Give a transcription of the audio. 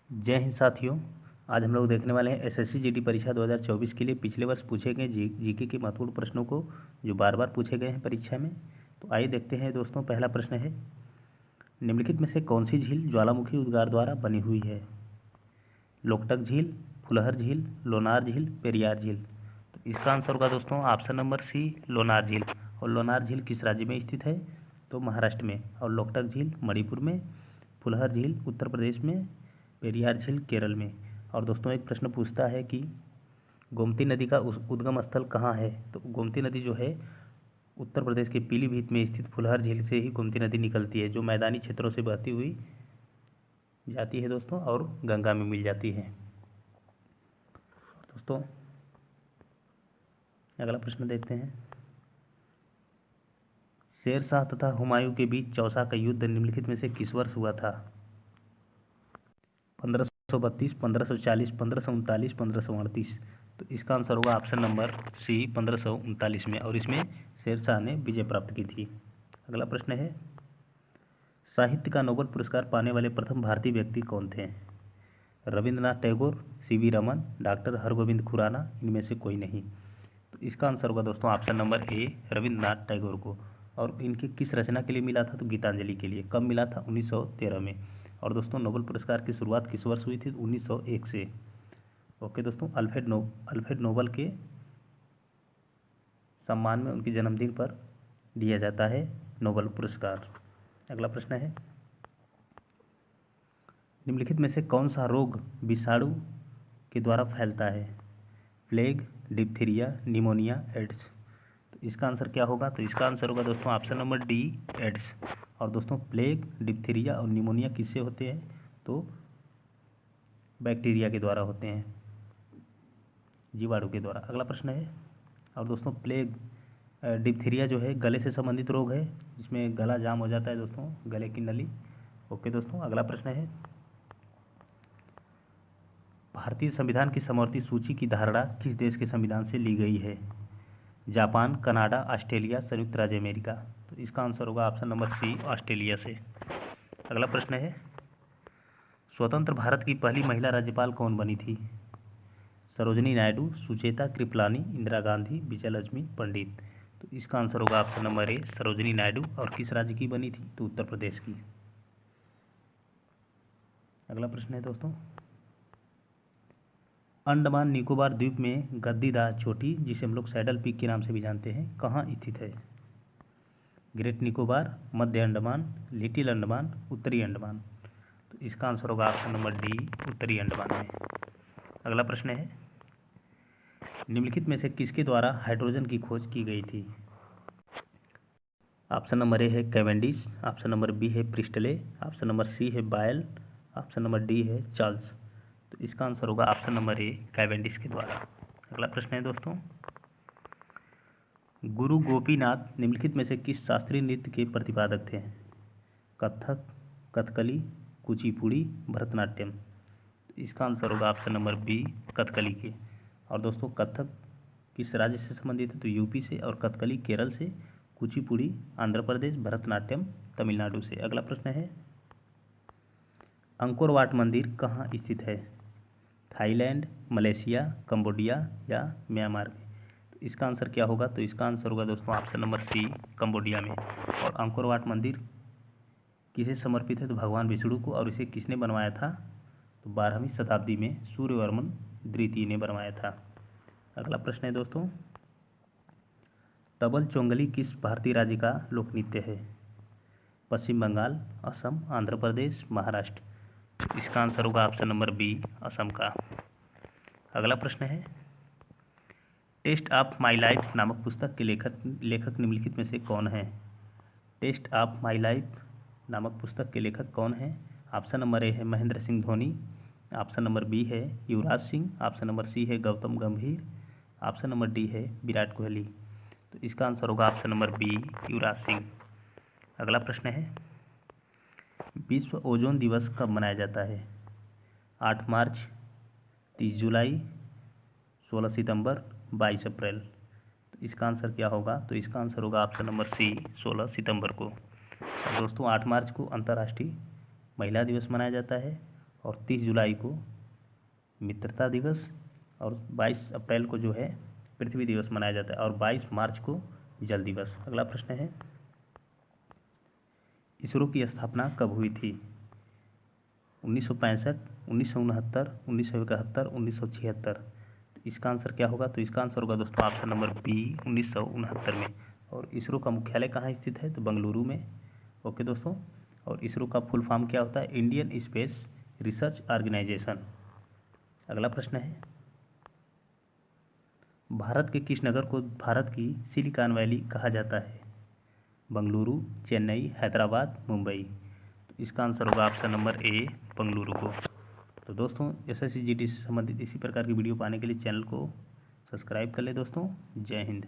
जय हिंद साथियों। आज हम लोग देखने वाले हैं एसएससी जीडी परीक्षा 2024 के लिए पिछले वर्ष पूछे गए जीके के महत्वपूर्ण प्रश्नों को, जो बार बार पूछे गए हैं परीक्षा में। तो आइए देखते हैं दोस्तों। पहला प्रश्न है, निम्नलिखित में से कौन सी झील ज्वालामुखी उद्गार द्वारा बनी हुई है? लोकटक झील, फुलहर झील, लोनार झील, पेरियार झील। तो इसका आंसर होगा दोस्तों ऑप्शन नंबर सी, लोनार झील। और लोनार झील किस राज्य में स्थित है? तो महाराष्ट्र में। और लोकटक झील मणिपुर में, फुलहर झील उत्तर प्रदेश में, पेरियार झील केरल में। और दोस्तों एक प्रश्न पूछता है कि गोमती नदी का उद्गम स्थल कहाँ है? तो गोमती नदी जो है उत्तर प्रदेश के पीलीभीत में स्थित फुलहर झील से ही गोमती नदी निकलती है, जो मैदानी क्षेत्रों से बहती हुई जाती है दोस्तों, और गंगा में मिल जाती है। दोस्तों अगला प्रश्न देखते हैं, शेरशाह तथा हुमायूं के बीच चौसा का युद्ध निम्नलिखित में से किस वर्ष हुआ था? 1532, 1540, 1539, 1538। तो इसका आंसर होगा ऑप्शन नंबर सी, 1539 में। और इसमें शेरशाह ने विजय प्राप्त की थी। अगला प्रश्न है, साहित्य का नोबेल पुरस्कार पाने वाले प्रथम भारतीय व्यक्ति कौन थे? रविंद्रनाथ टैगोर, सीवी रमन, डॉक्टर हरगोविंद खुराना, इनमें से कोई नहीं। तो इसका आंसर होगा दोस्तों ऑप्शन नंबर ए, रविंद्रनाथ टैगोर को। और इनके किस रचना के लिए मिला था? तो गीतांजलि के लिए। कब मिला था? 1913 में। और दोस्तों नोबेल पुरस्कार की शुरुआत किस वर्ष हुई थी? 1901 से। ओके दोस्तों, अल्फ्रेड नोबल के सम्मान में उनके जन्मदिन पर दिया जाता है नोबेल पुरस्कार। अगला प्रश्न है, निम्नलिखित में से कौन सा रोग विषाणु के द्वारा फैलता है? Plague, diphtheria, pneumonia, AIDS. तो इसका आंसर क्या होगा? तो इसका आंसर होगा दोस्तों ऑप्शन नंबर डी, एड्स। और दोस्तों प्लेग, डिप्थीरिया और निमोनिया किससे होते हैं? तो बैक्टीरिया के द्वारा होते हैं, जीवाणु के द्वारा। अगला प्रश्न है, और दोस्तों प्लेग, डिप्थीरिया जो है गले से संबंधित रोग है, जिसमें गला जाम हो जाता है दोस्तों, गले की नली। ओके दोस्तों, अगला प्रश्न है, भारतीय संविधान की समवर्ती सूची की धारणा किस देश के संविधान से ली गई है? जापान, कनाडा, ऑस्ट्रेलिया, संयुक्त राज्य अमेरिका। तो इसका आंसर होगा ऑप्शन नंबर सी, ऑस्ट्रेलिया से। अगला प्रश्न है, स्वतंत्र भारत की पहली महिला राज्यपाल कौन बनी थी? सरोजनी नायडू, सुचेता कृपलानी, इंदिरा गांधी, विजयलक्ष्मी पंडित। तो इसका आंसर होगा ऑप्शन नंबर ए, सरोजनी नायडू। और किस राज्य की बनी थी? तो उत्तर प्रदेश की। अगला प्रश्न है दोस्तों, अंडमान निकोबार द्वीप में गद्दीदार चोटी, जिसे हम लोग सैडल पीक के नाम से भी जानते हैं, कहाँ स्थित है? ग्रेट निकोबार, मध्य अंडमान, लिटिल अंडमान, उत्तरी अंडमान। तो इसका आंसर होगा ऑप्शन नंबर डी, उत्तरी अंडमान में। अगला प्रश्न है, निम्नलिखित में से किसके द्वारा हाइड्रोजन की खोज की गई थी? ऑप्शन नंबर ए है कैवेंडिश, ऑप्शन नंबर बी है प्रिस्टले, ऑप्शन नंबर सी है बायल, ऑप्शन नंबर डी है चार्ल्स। तो इसका आंसर होगा ऑप्शन नंबर ए, कैवेंडिश के द्वारा। अगला प्रश्न है दोस्तों, गुरु गोपीनाथ निम्नलिखित में से किस शास्त्रीय नृत्य के प्रतिपादक थे? कथक, कथकली, कुचिपुड़ी, भरतनाट्यम। तो इसका आंसर होगा ऑप्शन नंबर बी, कथकली के। और दोस्तों कथक किस राज्य से संबंधित है? तो यूपी से। और कथकली केरल से, कुचिपुड़ी आंध्र प्रदेश, भरतनाट्यम तमिलनाडु से। अगला प्रश्न है, अंकोर वाट मंदिर कहाँ स्थित है? थाईलैंड, मलेशिया, कंबोडिया या म्यांमार में। तो इसका आंसर क्या होगा? तो इसका आंसर होगा दोस्तों ऑप्शन नंबर सी, कंबोडिया में। और अंकोर वाट मंदिर किसे समर्पित है? तो भगवान विष्णु को। और इसे किसने बनवाया था? तो 12वीं शताब्दी में सूर्यवर्मन द्वितीय ने बनवाया था। अगला प्रश्न है दोस्तों, तबल चोंगली किस भारतीय राज्य का लोक नृत्य है? पश्चिम बंगाल, असम, आंध्र प्रदेश, महाराष्ट्र। इसका आंसर होगा ऑप्शन नंबर बी, असम का। अगला प्रश्न है, टेस्ट ऑफ माई लाइफ नामक पुस्तक के लेखक निम्नलिखित में से कौन है? टेस्ट ऑफ माई लाइफ नामक पुस्तक के लेखक कौन है? ऑप्शन नंबर ए है Mahendra Singh Dhoni, option number B है Yuvraj Singh, option number C है गौतम गंभीर, ऑप्शन नंबर डी है विराट कोहली। तो इसका आंसर होगा option number B, Yuvraj Singh. अगला प्रश्न है, विश्व ओजोन दिवस कब मनाया जाता है? 8 मार्च, 30 जुलाई, 16 सितंबर, 22 अप्रैल। तो इसका आंसर क्या होगा? तो इसका आंसर होगा ऑप्शन नंबर सी, 16 सितंबर को। और दोस्तों 8 मार्च को अंतर्राष्ट्रीय महिला दिवस मनाया जाता है, और 30 जुलाई को मित्रता दिवस, और 22 अप्रैल को जो है पृथ्वी दिवस मनाया जाता है, और 22 मार्च को जल दिवस। अगला प्रश्न है, इसरो की स्थापना कब हुई थी? 1965, 1969, 1971, 1976। इसका आंसर क्या होगा? तो इसका आंसर होगा दोस्तों ऑप्शन नंबर बी, 1969 में। और इसरो का मुख्यालय कहाँ स्थित है? तो बेंगलुरु में। ओके दोस्तों। और इसरो का फुल फॉर्म क्या होता है? Indian Space Research Organisation. अगला प्रश्न है, भारत के किस नगर को भारत की सिलिकॉन वैली कहा जाता है? बेंगलुरु, चेन्नई, हैदराबाद, मुंबई। तो इसका आंसर होगा ऑप्शन नंबर ए, बेंगलुरु को। तो दोस्तों SSC GD से संबंधित इसी प्रकार की वीडियो पाने के लिए चैनल को सब्सक्राइब कर ले दोस्तों। जय हिंद।